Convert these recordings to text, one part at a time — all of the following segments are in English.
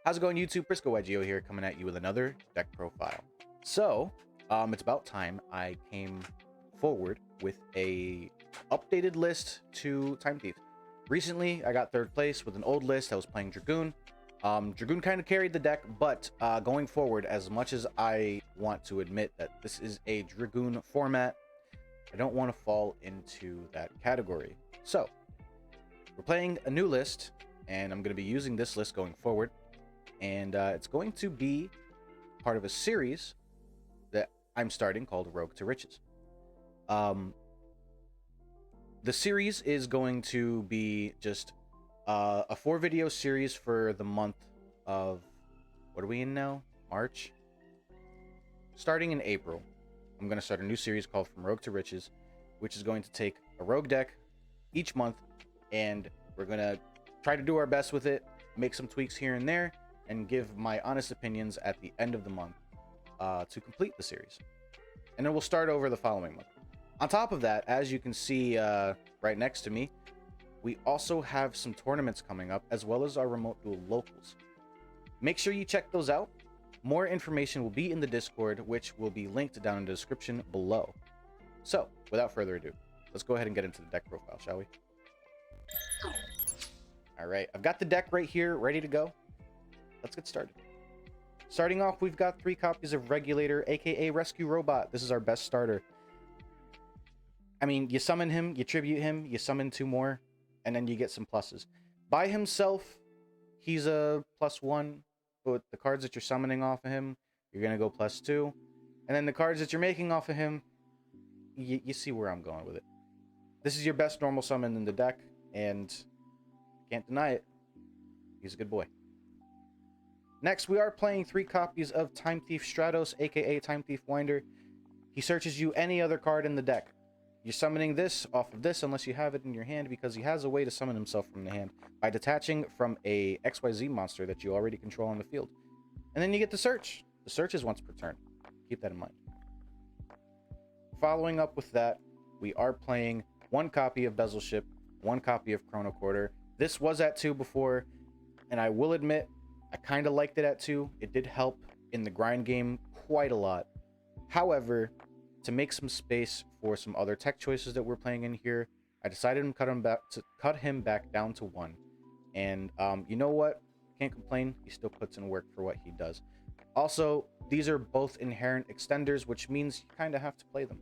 How's it going, YouTube? Prisco YGO here, coming at you with another deck profile. So, it's about time I came forward with a updated list to Time Thief. Recently, I got third place with an old list. I was playing Dragoon. Dragoon kind of carried the deck, but going forward, as much as I want to admit that this is a Dragoon format, I don't want to fall into that category. So, we're playing a new list, and I'm going to be using this list going forward. And it's going to be part of a series that I'm starting called Rogue to Riches. The series is going to be just a 4-video series for the month of, what are we in now? March? Starting in April, I'm going to start a new series called From Rogue to Riches, which is going to take a rogue deck each month, and we're going to try to do our best with it, make some tweaks here and there, and give my honest opinions at the end of the month to complete the series. And then we'll start over the following month. On top of that, as you can see right next to me, we also have some tournaments coming up, as well as our remote duel locals. Make sure you check those out. More information will be in the Discord, which will be linked down in the description below. So, without further ado, let's go ahead and get into the deck profile, shall we? All right, I've got the deck right here, ready to go. Let's get started. Starting off, we've got 3 copies of Regulator, aka Rescue Robot. This is our best starter. I mean, you summon him, you tribute him, you summon 2 more, and then you get some pluses. By himself, he's a +1, but the cards that you're summoning off of him, you're going to go +2. And then the cards that you're making off of him, you see where I'm going with it. This is your best normal summon in the deck, and can't deny it. He's a good boy. Next, we are playing 3 copies of Time Thief Stratos, aka Time Thief Winder. He searches you any other card in the deck. You're summoning this off of this unless you have it in your hand, because he has a way to summon himself from the hand by detaching from a XYZ monster that you already control on the field. And then you get the search. The search is once per turn. Keep that in mind. Following up with that, we are playing 1 copy of Bezel Ship, 1 copy of Chrono Quarter. This was at 2 before, and I will admit, I kind of liked it at 2. It did help in the grind game quite a lot. However, to make some space for some other tech choices that we're playing in here, I decided to cut him back down to 1. And you know what? Can't complain. He still puts in work for what he does. Also, these are both inherent extenders, which means you kind of have to play them.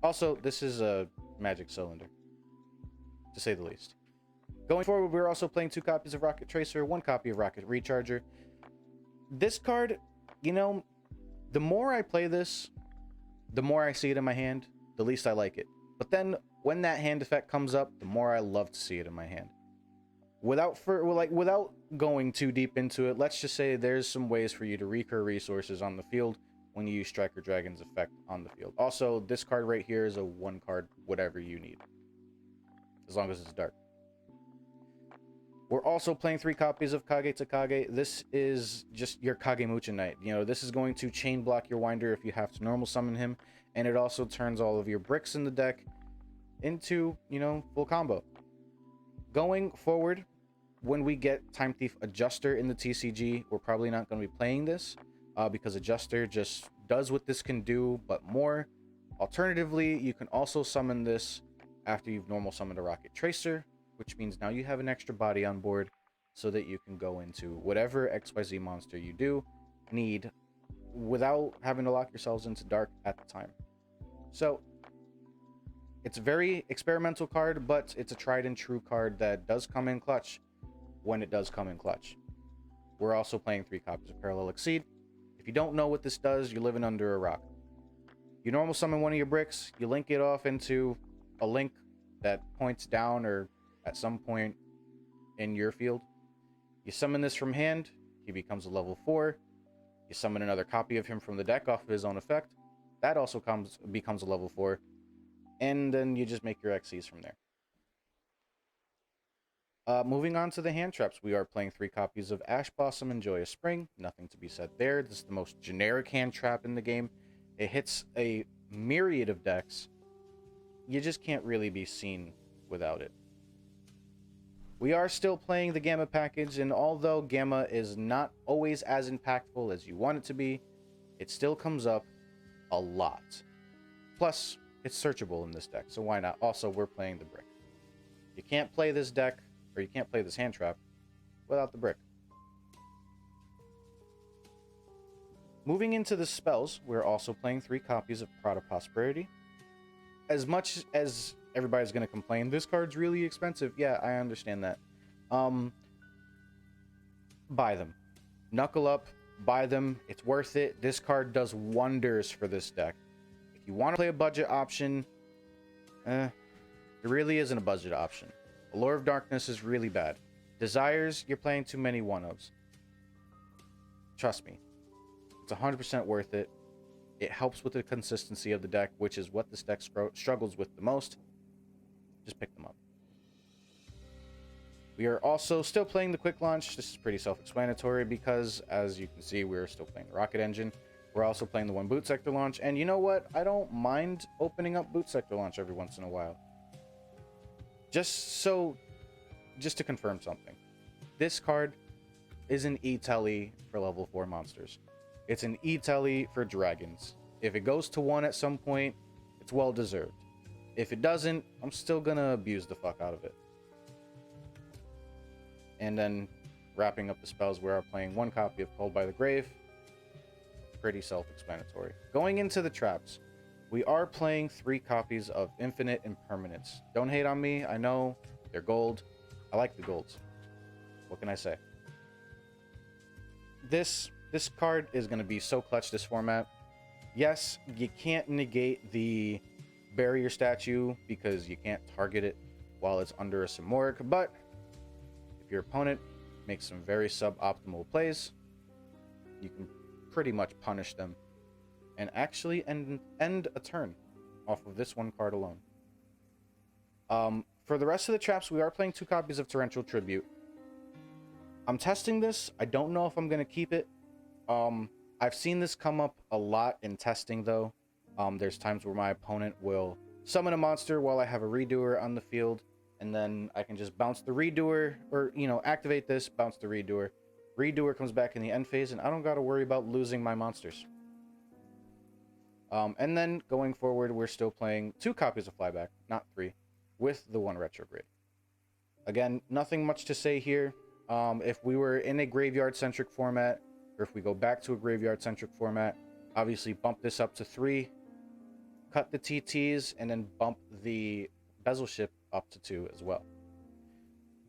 Also, this is a magic cylinder, to say the least. Going forward, we're also playing 2 copies of Rocket Tracer, 1 copy of Rocket Recharger. This card, you know, the more I play this, the more I see it in my hand, the least I like it. But then, when that hand effect comes up, the more I love to see it in my hand. Without going too deep into it, let's just say there's some ways for you to recur resources on the field when you use Striker Dragon's effect on the field. Also, this card right here is a 1 card, whatever you need, as long as it's dark. We're also playing 3 copies of Kage Takage. This is just your Kagemucha Knight. You know, this is going to chain block your Winder if you have to normal summon him. And it also turns all of your bricks in the deck into, you know, full combo. Going forward, when we get Time Thief Adjuster in the TCG, we're probably not going to be playing this because Adjuster just does what this can do, but more. Alternatively, you can also summon this after you've normal summoned a Rocket Tracer, which means now you have an extra body on board so that you can go into whatever XYZ monster you do need without having to lock yourselves into dark at the time. So, it's a very experimental card, but it's a tried and true card that does come in clutch when it does come in clutch. We're also playing 3 copies of Parallel Exceed. If you don't know what this does, you're living under a rock. You normal summon one of your bricks, you link it off into a link that points down or at some point in your field. You summon this from hand, he becomes a level 4. You summon another copy of him from the deck off of his own effect. That also becomes a level 4. And then you just make your XCs from there. Moving on to the hand traps, we are playing 3 copies of Ash Blossom and Joyous Spring. Nothing to be said there. This is the most generic hand trap in the game. It hits a myriad of decks. You just can't really be seen without it. We are still playing the Gamma package, and although Gamma is not always as impactful as you want it to be, it still comes up a lot. Plus, it's searchable in this deck, so why not? Also, we're playing the brick. You can't play this deck, or you can't play this hand trap, without the brick. Moving into the spells, we're also playing 3 copies of Prod of Prosperity. As much as everybody's going to complain, this card's really expensive. Yeah, I understand that. Buy them. Knuckle up, buy them. It's worth it. This card does wonders for this deck. If you want to play a budget option, there really isn't a budget option. Allure of Darkness is really bad. Desires, you're playing too many one-ofs. Trust me. It's 100% worth it. It helps with the consistency of the deck, which is what this deck struggles with the most. Just pick them up. We are also still playing the quick launch. This is pretty self-explanatory because, as you can see, we're still playing the rocket engine. We're also playing the 1 boot sector launch. And you know what? I don't mind opening up boot sector launch every once in a while. Just to confirm something. This card is an E-Telly for level 4 monsters. It's an E-Telly for dragons. If it goes to 1 at some point, it's well deserved. If it doesn't, I'm still gonna abuse the fuck out of it. And then wrapping up the spells, we are playing 1 copy of Called by the Grave. Pretty self-explanatory. Going into the traps, we are playing 3 copies of Infinite Impermanence. Don't hate on me. I know they're gold. I like the golds. What can I say? This card is going to be so clutch this format. Yes, you can't negate the barrier statue because you can't target it while it's under a Simoric, but if your opponent makes some very suboptimal plays, you can pretty much punish them and actually end a turn off of this 1 card alone. For the rest of the traps, we are playing 2 copies of Torrential Tribute. I'm testing this. I don't know if I'm going to keep it. I've seen this come up a lot in testing, though. There's times where my opponent will summon a monster while I have a Redoer on the field, and then I can just bounce the Redoer, or, activate this, bounce the Redoer. Redoer comes back in the end phase, and I don't got to worry about losing my monsters. And then, going forward, we're still playing 2 copies of Flyback, not 3, with the 1 Retrograde. Again, nothing much to say here. If we were in a graveyard-centric format, or if we go back to a graveyard-centric format, obviously bump this up to 3, cut the TTs, and then bump the Bezel Ship up to 2 as well.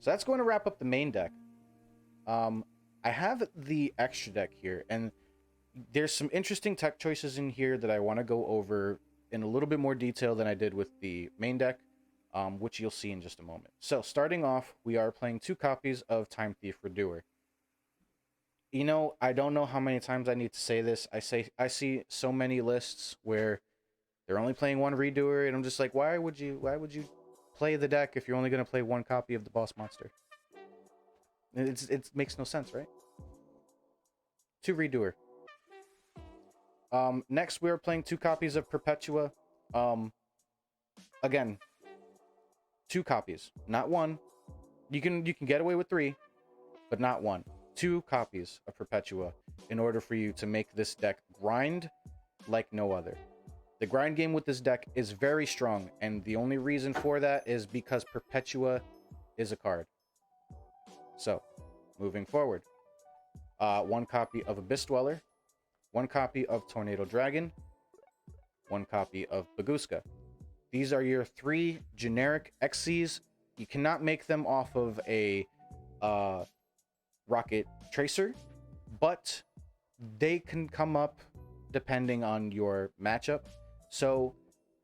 So that's going to wrap up the main deck. I have the extra deck here, and there's some interesting tech choices in here that I want to go over in a little bit more detail than I did with the main deck, which you'll see in just a moment. So starting off, we are playing 2 copies of Time Thief Redoer. I don't know how many times I need to say this. I see so many lists where they're only playing 1 Redoer, and I'm just like, why would you play the deck if you're only going to play 1 copy of the boss monster? It makes no sense, right? 2 Redoer. Next, we are playing 2 copies of Perpetua. Again, 2 copies, not 1. You can get away with 3, but not 1. 2 copies of Perpetua in order for you to make this deck grind like no other. The grind game with this deck is very strong, and the only reason for that is because Perpetua is a card. So, moving forward, 1 copy of Abyss Dweller, 1 copy of Tornado Dragon, 1 copy of Baguska. These are your 3 generic XCs. You cannot make them off of a Rocket Tracer, but they can come up depending on your matchup. So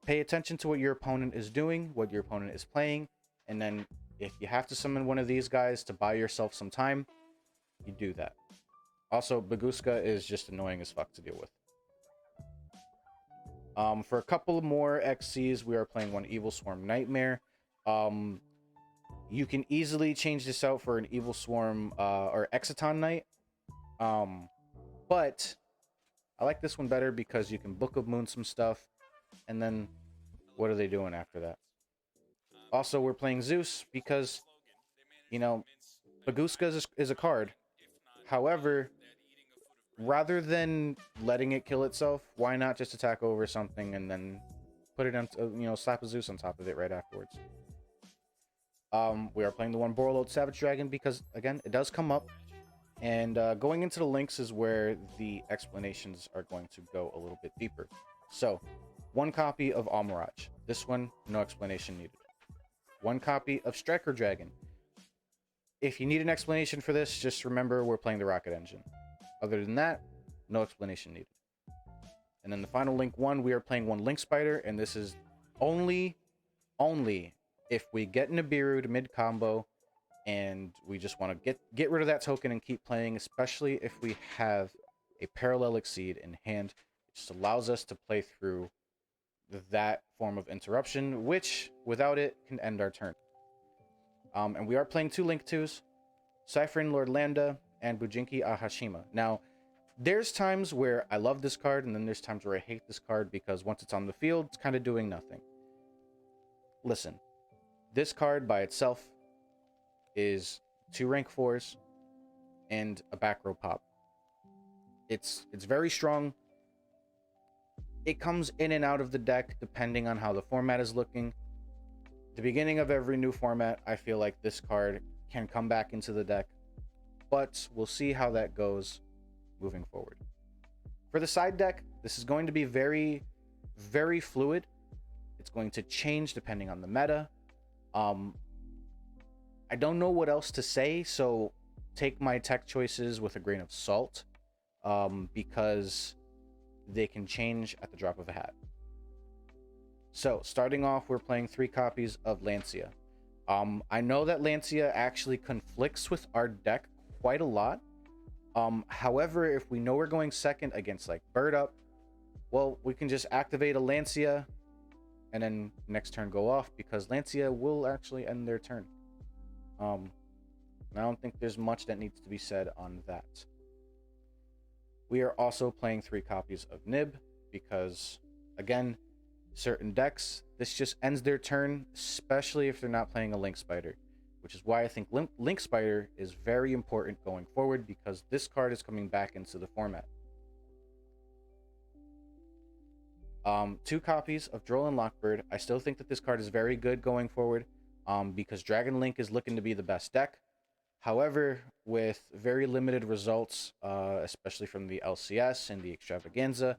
pay attention to what your opponent is doing, what your opponent is playing, and then if you have to summon one of these guys to buy yourself some time, you do that. Also, Baguska is just annoying as fuck to deal with. For a couple more XCs, we are playing 1 Evil Swarm Nightmare. You can easily change this out for an Evil Swarm or Exciton Knight. But I like this one better because you can Book of Moon some stuff. And then what are they doing after that? Also, we're playing Zeus because You know, Baguska is a card. However, rather than letting it kill itself, why not just attack over something and then put it on, slap a Zeus on top of it right afterwards? We are playing the one Borreload Savage Dragon because, again, it does come up. And going into the links is where the explanations are going to go a little bit deeper. So, one copy of Almirage. This one, no explanation needed. One copy of Striker Dragon. If you need an explanation for this, just remember we're playing the Rocket Engine. Other than that, no explanation needed. And then the final link one, we are playing one Link Spider, and this is only if we get Nibiru to mid combo and we just want to get rid of that token and keep playing, especially if we have a Parallel Exceed in hand. It just allows us to play through that form of interruption, which without it can end our turn. And we are playing two Link 2s, Cyphering Lord Lambda and Bujinki Ahashima. Now, there's times where I love this card, and then there's times where I hate this card because once it's on the field, it's kind of doing nothing. Listen, this card by itself is 2 rank 4s and a back row pop. It's very strong. It comes in and out of the deck depending on how the format is looking. The beginning of every new format, I feel like this card can come back into the deck, but we'll see how that goes moving forward. For the side deck, this is going to be very, very fluid. It's going to change depending on the meta. I don't know what else to say, so take my tech choices with a grain of salt, because they can change at the drop of a hat. So, starting off, we're playing 3 copies of Lancia. I know that Lancia actually conflicts with our deck quite a lot. However, if we know we're going second against like Bird Up, well, we can just activate a Lancia and then next turn go off because Lancia will actually end their turn. I don't think there's much that needs to be said on that. We are also playing 3 copies of Nib because, again, certain decks, this just ends their turn, especially if they're not playing a Link Spider, which is why I think Link Spider is very important going forward because this card is coming back into the format. 2 copies of Droll and Lockbird. I still think that this card is very good going forward because Dragon Link is looking to be the best deck. However, with very limited results, especially from the LCS and the Extravaganza,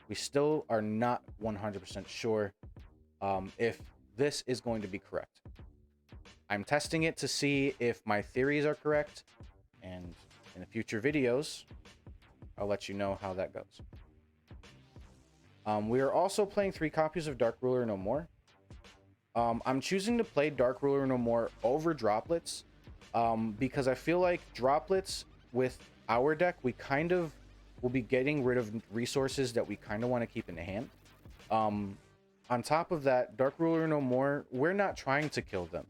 we still are not 100% sure if this is going to be correct. I'm testing it to see if my theories are correct, and in the future videos, I'll let you know how that goes. We are also playing 3 copies of Dark Ruler No More. I'm choosing to play Dark Ruler No More over Droplets because I feel like Droplets with our deck, we kind of will be getting rid of resources that we kind of want to keep in hand. On top of that, Dark Ruler No More, we're not trying to kill them.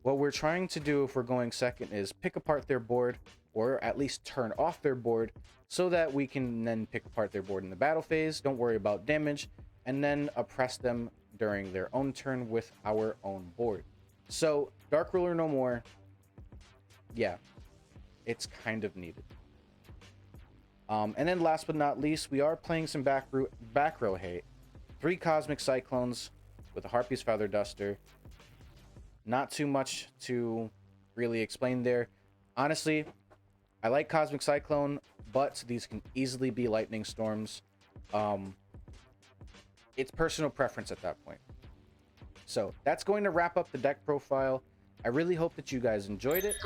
What we're trying to do if we're going second is pick apart their board, or at least turn off their board, so that we can then pick apart their board in the battle phase, don't worry about damage, and then oppress them during their own turn with our own board. So, Dark Ruler No More, yeah, it's kind of needed. And then last but not least, we are playing some back row hate. 3 Cosmic Cyclones with a Harpy's Feather Duster. Not too much to really explain there. Honestly, I like Cosmic Cyclone, but these can easily be Lightning Storms. It's personal preference at that point. So that's going to wrap up the deck profile. I really hope that you guys enjoyed it.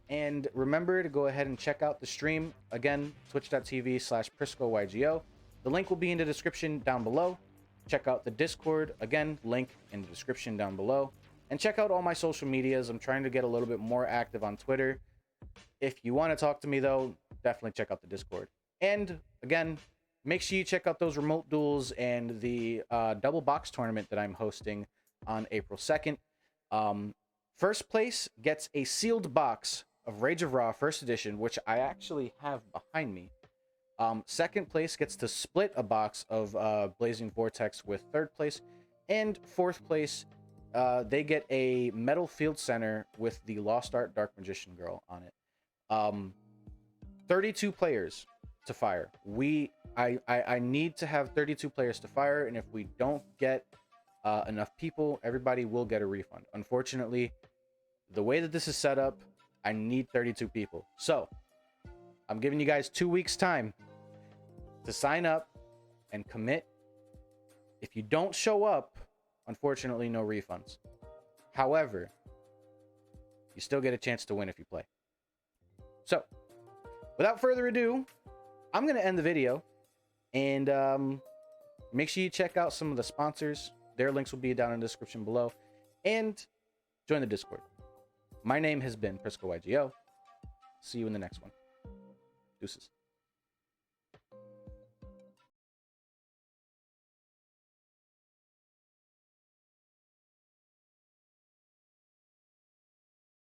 And remember to go ahead and check out the stream. Again, twitch.tv/PriscoYGO. The link will be in the description down below. Check out the Discord. Again, link in the description down below. And check out all my social medias. I'm trying to get a little bit more active on Twitter. If you want to talk to me, though, definitely check out the Discord. And again, make sure you check out those remote duels and the double box tournament that I'm hosting on April 2nd. First place gets a sealed box of Rage of Ra First Edition, which I actually have behind me. Second place gets to split a box of Blazing Vortex with third place. And fourth place they get a metal field center with the Lost Art Dark Magician Girl on it. 32 players to fire. I need to have 32 players to fire, and if we don't get enough people, everybody will get a refund. Unfortunately, the way that this is set up, I need 32 people. So I'm giving you guys 2 weeks time to sign up and commit. If you don't show up, unfortunately, no refunds. However, you still get a chance to win if you play. So without further ado, I'm going to end the video, and make sure you check out some of the sponsors. Their links will be down in the description below, and join the Discord. My name has been Prisco YGO. See you in the next one. Deuces.